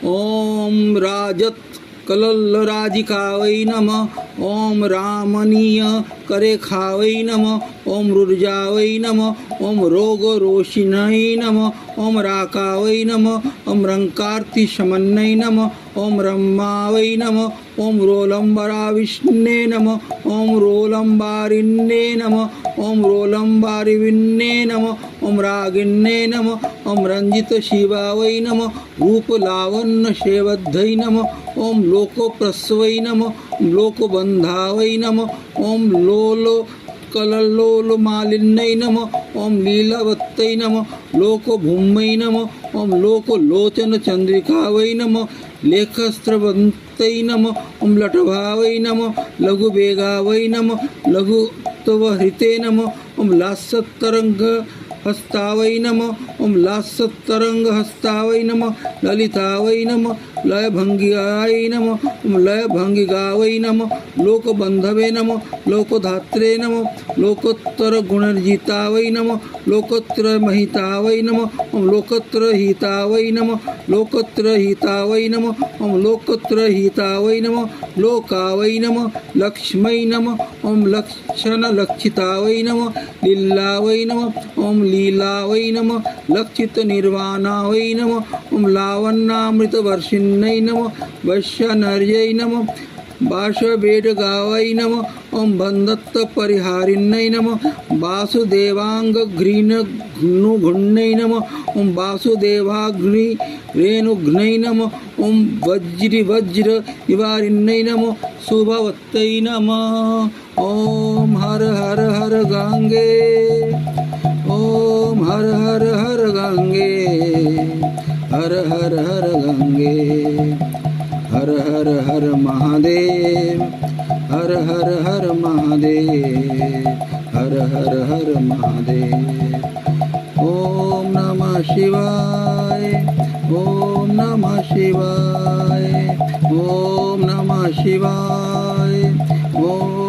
ओम राजत कलल्लराजिकावै नमः। ओम रामनीय करे खावै नमः। ओम रुर्जावै नमः। ओम रोगरोषिणै नमः। ओम राकावै नमः। ओम रंकार्ति शमन्नै नमः। ओम रम्मावै नमः। ओम रोलंबराविष्णे नमः। ओम रोलंबारिण्ये नमः। ओम रोलंबारिविण्णे नमः। ओम रागिण्ये नमः। ओम रंजित शिवावै नमः। रूपलावण्य शेवध्यै नमः। ओम लोकोप्रस्वै नमः। लोकबंधावै नमः। ओम लोलो कलल्लोल मालिन्यै नमः। ओम लीलावत्यै नमः। लोकभूम्यै नमः। ओम लोकलोचन चंद्रिकावै नमः। लेखस्त्रवन्त्यै नमः। ओम लटभावै नमः। लघुवेगावै नमः। लघुत्वहृते नमः। ओम लास्यतरंग हस्तावै नमः। ओम लास्यतरंगहस्तावै नमः। ललितावै नमः। लयभंगिगाय नमः। ओम लयभंगिगावै नमः। लोकबंधवे नमः। लोकधात्रे नमः। लोकोत्तर गुणर्जितावै नमः। लोकोत्तर महितावै नमः। ओम लोकोत्तर हितावै नमः। लोकोत्तर हितावै नमः। ओम लोकोत्तर हितावै नमः। लोकावै नमः। लक्ष्मै नमः। ओम लक्षण लक्षितावै नमः। लीलावै नमः। ओम लीलावै नमः। लक्षित निर्वाणावै नमः। ओम लावण्यामृतवर्षिण्यै नमः। वैश्यनर्यै नमः। वासवेडगावै नमः। ओम बंधत्त परिहारिण्यै नमः। वासुदेवांगघ्रीनुघुण्यै नमः। ओम वासुदेवाग्नि रेणुघ्नै नमः। ओम वज्र निवारिण्यै नमः। शुभवत्यै नमः। ओम हर हर हर गंगे। ओम हर हर हर गंगे। हर हर हर गंगे। हर हर हर महादेव। हर हर हर महादेव। हर हर हर महादेव। ओम नमः शिवाय। ओम नमः शिवाय। ओम नमः शिवाय। ओम